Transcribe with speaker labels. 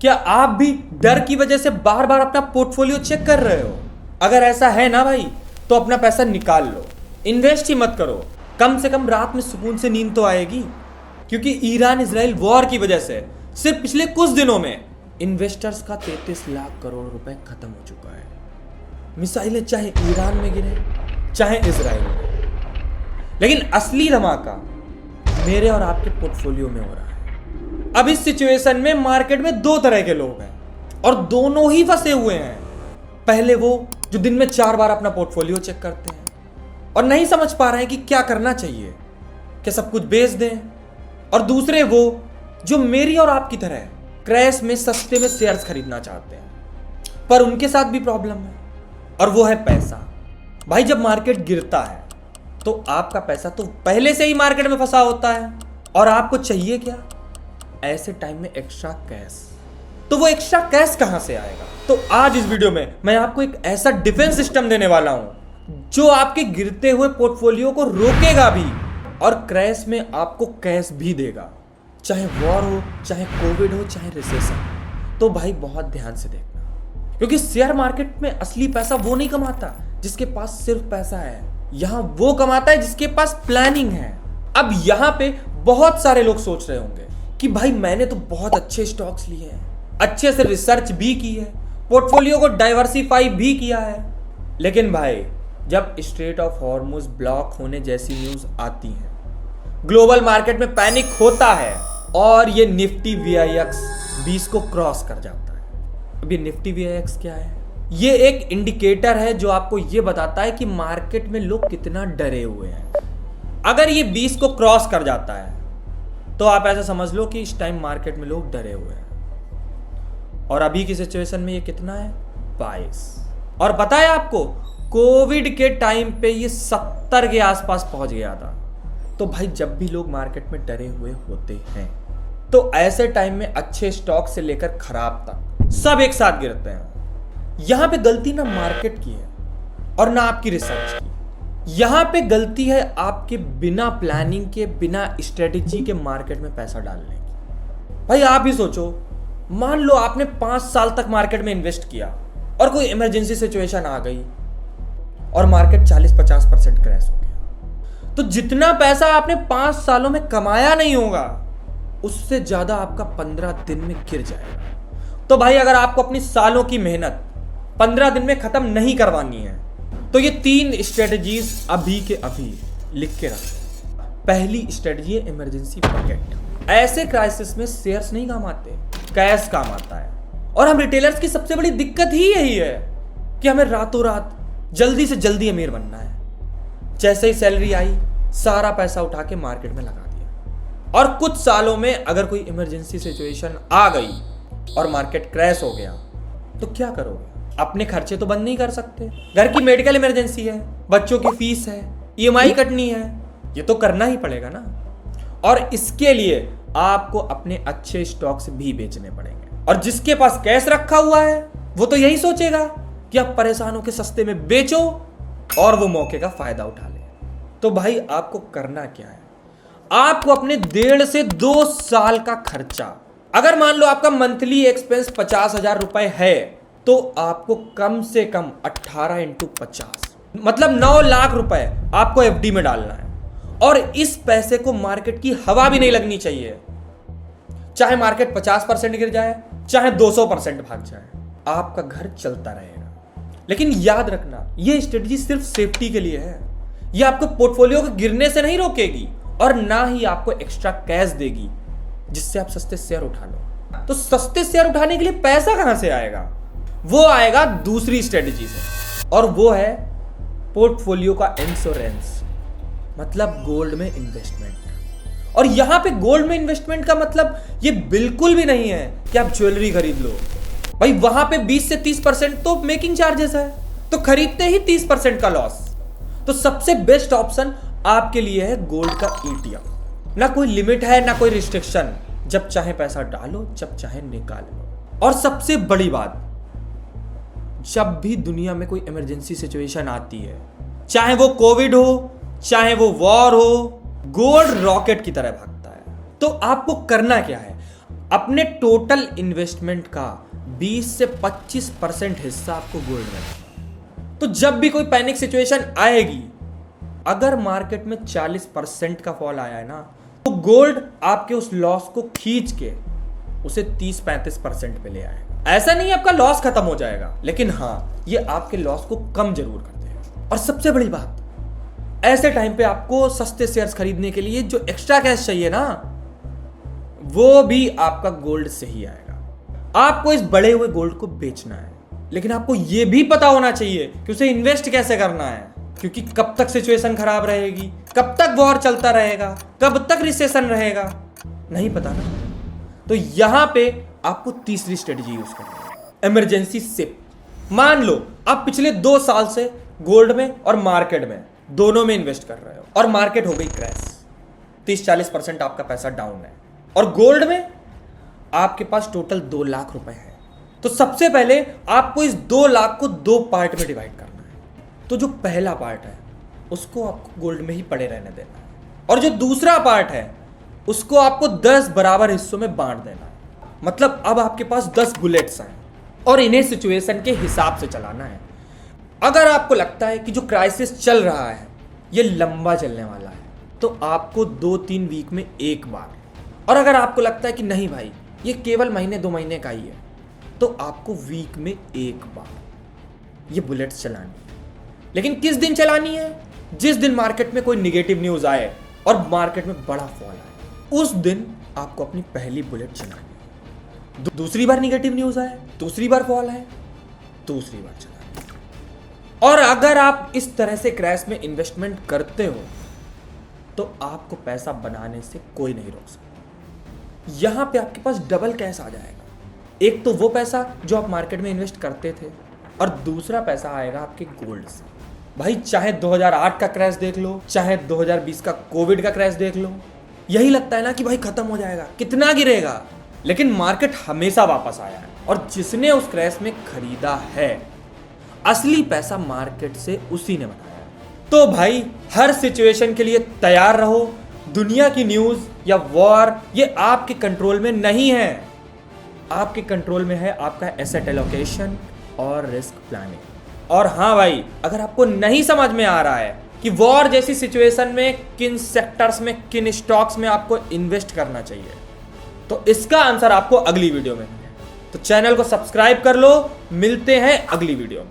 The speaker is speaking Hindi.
Speaker 1: क्या आप भी डर की वजह से बार बार अपना पोर्टफोलियो चेक कर रहे हो? अगर ऐसा है ना भाई, तो अपना पैसा निकाल लो, इन्वेस्ट ही मत करो। कम से कम रात में सुकून से नींद तो आएगी। क्योंकि ईरान इजराइल वॉर की वजह से सिर्फ पिछले कुछ दिनों में इन्वेस्टर्स का 33 लाख करोड़ रुपए खत्म हो चुका है। मिसाइलें चाहे ईरान में गिरे चाहे इजराइल में, लेकिन असली धमाका मेरे और आपके पोर्टफोलियो में हो रहा है। अब इस सिचुएशन में मार्केट में दो तरह के लोग हैं और दोनों ही फंसे हुए हैं। पहले वो जो दिन में 4 बार अपना पोर्टफोलियो चेक करते हैं और नहीं समझ पा रहे हैं कि क्या करना चाहिए, क्या सब कुछ बेच दें। और दूसरे वो जो मेरी और आपकी तरह क्रैश में सस्ते में शेयर्स खरीदना चाहते हैं, पर उनके साथ भी प्रॉब्लम है, और वो है पैसा। भाई जब मार्केट गिरता है तो आपका पैसा तो पहले से ही मार्केट में फंसा होता है, और आपको चाहिए क्या? ऐसे टाइम में एक्स्ट्रा कैश। तो वो एक्स्ट्रा कैश कहां से आएगा? तो आज इस वीडियो में मैं आपको एक ऐसा डिफेंस सिस्टम देने वाला हूं जो आपके गिरते हुए पोर्टफोलियो को रोकेगा भी और क्रैश में आपको कैश भी देगा। चाहे वॉर हो, चाहे कोविड हो, चाहे रिसेशन। तो भाई बहुत ध्यान से देखना, क्योंकि शेयर मार्केट में असली पैसा वो नहीं कमाता जिसके पास सिर्फ पैसा है। यहां वो कमाता है जिसके पास प्लानिंग है। अब यहां पे बहुत सारे लोग सोच रहे होंगे कि भाई मैंने तो बहुत अच्छे स्टॉक्स लिए हैं, अच्छे से रिसर्च भी की है, पोर्टफोलियो को डाइवर्सिफाई भी किया है, लेकिन भाई जब स्ट्रेट ऑफ हॉर्मुज ब्लॉक होने जैसी न्यूज आती है, ग्लोबल मार्केट में पैनिक होता है और ये निफ्टी VIX 20 को क्रॉस कर जाता है। अब ये निफ्टी VIX क्या है? ये एक इंडिकेटर है जो आपको ये बताता है कि मार्केट में लोग कितना डरे हुए हैं। अगर ये 20 को क्रॉस कर जाता है तो आप ऐसा समझ लो कि इस टाइम मार्केट में लोग डरे हुए हैं। और अभी की सिचुएशन में ये कितना है? 22। और पता है आपको, कोविड के टाइम पे ये 70 के आसपास पहुंच गया था। तो भाई जब भी लोग मार्केट में डरे हुए होते हैं तो ऐसे टाइम में अच्छे स्टॉक से लेकर खराब तक सब एक साथ गिरते हैं। यहां पे गलती ना मार्केट की है और ना आपकी रिसर्च की। यहां पे गलती है आपके बिना प्लानिंग के, बिना स्ट्रेटेजी के मार्केट में पैसा डालने की। भाई आप ही सोचो, मान लो आपने 5 साल तक मार्केट में इन्वेस्ट किया और कोई इमरजेंसी सिचुएशन आ गई और मार्केट 40-50% क्रैश हो गया, तो जितना पैसा आपने 5 सालों में कमाया नहीं होगा उससे ज्यादा आपका 15 दिन में गिर जाएगा। तो भाई अगर आपको अपनी सालों की मेहनत 15 दिन में खत्म नहीं करवानी है तो ये 3 स्ट्रेटजीज अभी के अभी लिख के रखो। पहली स्ट्रेटजी है इमरजेंसी बकेट। ऐसे क्राइसिस में शेयर्स नहीं काम आते, कैश काम आता है। और हम रिटेलर्स की सबसे बड़ी दिक्कत ही यही है कि हमें रातों रात जल्दी से जल्दी अमीर बनना है। जैसे ही सैलरी आई सारा पैसा उठा के मार्केट में लगा दिया, और कुछ सालों में अगर कोई इमरजेंसी सिचुएशन आ गई और मार्केट क्रैश हो गया तो क्या करोगे? अपने खर्चे तो बंद नहीं कर सकते। घर की मेडिकल इमरजेंसी है, बच्चों की फीस है, EMI कटनी है, ये तो करना ही पड़ेगा ना। और इसके लिए आपको अपने अच्छे स्टॉक्स भी बेचने पड़ेंगे। और जिसके पास कैश रखा हुआ है वो तो यही सोचेगा कि आप परेशान होकर सस्ते में बेचो और वो मौके का फायदा उठा ले। तो भाई आपको करना क्या है? आपको अपने 1.5 से 2 साल का खर्चा, अगर मान लो आपका मंथली एक्सपेंस 50,000 रुपए है, तो आपको कम से कम 18 × 50 मतलब 9 लाख रुपए आपको FD में डालना है। और इस पैसे को मार्केट की हवा भी नहीं लगनी चाहिए। चाहे मार्केट 50% गिर जाए, चाहे 200% भाग जाए, आपका घर चलता रहेगा। लेकिन याद रखना, यह स्ट्रेटजी सिर्फ सेफ्टी के लिए है। यह आपको पोर्टफोलियो को गिरने से नहीं रोकेगी और ना ही आपको एक्स्ट्रा कैश देगी जिससे आप सस्ते शेयर उठा लो। तो सस्ते शेयर उठाने के लिए पैसा कहां से आएगा? वो आएगा दूसरी स्ट्रेटजी से, और वो है पोर्टफोलियो का इंश्योरेंस, मतलब गोल्ड में इन्वेस्टमेंट। और यहां पे गोल्ड में इन्वेस्टमेंट का मतलब ये बिल्कुल भी नहीं है कि आप ज्वेलरी खरीद लो। भाई वहां पे 20 से 30% तो मेकिंग चार्जेस है, तो खरीदते ही 30% का लॉस। तो सबसे बेस्ट ऑप्शन आपके लिए है गोल्ड का ETF। ना कोई लिमिट है ना कोई रिस्ट्रिक्शन, जब चाहे पैसा डालो, जब चाहे निकालो। और सबसे बड़ी बात, जब भी दुनिया में कोई इमरजेंसी सिचुएशन आती है, चाहे वो कोविड हो, चाहे वो वॉर हो, गोल्ड रॉकेट की तरह भागता है। तो आपको करना क्या है? अपने टोटल इन्वेस्टमेंट का 20 से 25% हिस्सा आपको गोल्ड में रखना। तो जब भी कोई पैनिक सिचुएशन आएगी, अगर मार्केट में 40% का फॉल आया है ना, तो गोल्ड आपके उस लॉस को खींच के उसे 30-35% पे ले आएगा। ऐसा नहीं आपका लॉस खत्म हो जाएगा, लेकिन हाँ, ये आपके लॉस को कम जरूर कर देगा। और सबसे बड़ी बात, ऐसे टाइम पे आपको सस्ते शेयर्स खरीदने के लिए जो एक्स्ट्रा कैश चाहिए ना, वो भी आपका गोल्ड से ही आएगा। आपको इस बढ़े हुए गोल्ड को बेचना है, लेकिन आपको यह भी पता होना चाहिए कि उसे इन्वेस्ट कैसे करना है, क्योंकि कब तक सिचुएशन खराब रहेगी, कब तक वॉर चलता रहेगा, कब तक रिसेशन रहेगा, नहीं पता ना। तो यहां पे आपको तीसरी स्ट्रेटजी यूज करनी है, इमरजेंसी सिप। मान लो आप पिछले 2 साल से गोल्ड में और मार्केट में दोनों में इन्वेस्ट कर रहे हो और मार्केट हो गई क्रैश, 30-40% आपका पैसा डाउन है और गोल्ड में आपके पास टोटल 2 लाख रुपए है। तो सबसे पहले आपको इस 2 लाख को 2 पार्ट में डिवाइड करना है। तो जो पहला पार्ट है उसको आपको गोल्ड में ही पड़े रहने देना है, और जो दूसरा पार्ट है उसको आपको 10 बराबर हिस्सों में बांट देना है। मतलब अब आपके पास 10 बुलेट्स हैं और इन्हें सिचुएशन के हिसाब से चलाना है। अगर आपको लगता है कि जो क्राइसिस चल रहा है ये लंबा चलने वाला है, तो आपको 2-3 वीक में एक बार, और अगर आपको लगता है कि नहीं भाई ये केवल महीने 2 महीने का ही है, तो आपको वीक में एक बार ये बुलेट्स चलानी है। लेकिन किस दिन चलानी है? जिस दिन मार्केट में कोई निगेटिव न्यूज आए और मार्केट में बड़ा फॉल आए, उस दिन आपको अपनी पहली बुलेट चलानी है। दूसरी बार निगेटिव न्यूज आए, दूसरी बार फॉल आए, दूसरी बार चलानी है। और अगर आप इस तरह से क्रैश में इन्वेस्टमेंट करते हो तो आपको पैसा बनाने से कोई नहीं रोक सकता। यहां पे आपके पास डबल कैश आ जाएगा। एक तो वो पैसा जो आप मार्केट में इन्वेस्ट करते थे, और दूसरा पैसा आएगा आपके गोल्ड से। भाई चाहे 2008 का क्रैश देख लो, चाहे 2020 का कोविड का क्रैश देख लो, यही लगता है ना कि भाई खत्म हो जाएगा, कितना गिरेगा, लेकिन मार्केट हमेशा वापस आया है। और जिसने उस क्रैश में खरीदा है, असली पैसा मार्केट से उसी ने बनाया है। तो भाई हर सिचुएशन के लिए तैयार रहो। दुनिया की न्यूज या वॉर ये आपके कंट्रोल में नहीं है। आपके कंट्रोल में है आपका एसेट एलोकेशन और रिस्क प्लानिंग। और हाँ भाई, अगर आपको नहीं समझ में आ रहा है कि वॉर जैसी सिचुएशन में किन सेक्टर्स में, किन स्टॉक्स में आपको इन्वेस्ट करना चाहिए, तो इसका आंसर आपको अगली वीडियो में मिलेगा। तो चैनल को सब्सक्राइब कर लो। मिलते हैं अगली वीडियो में।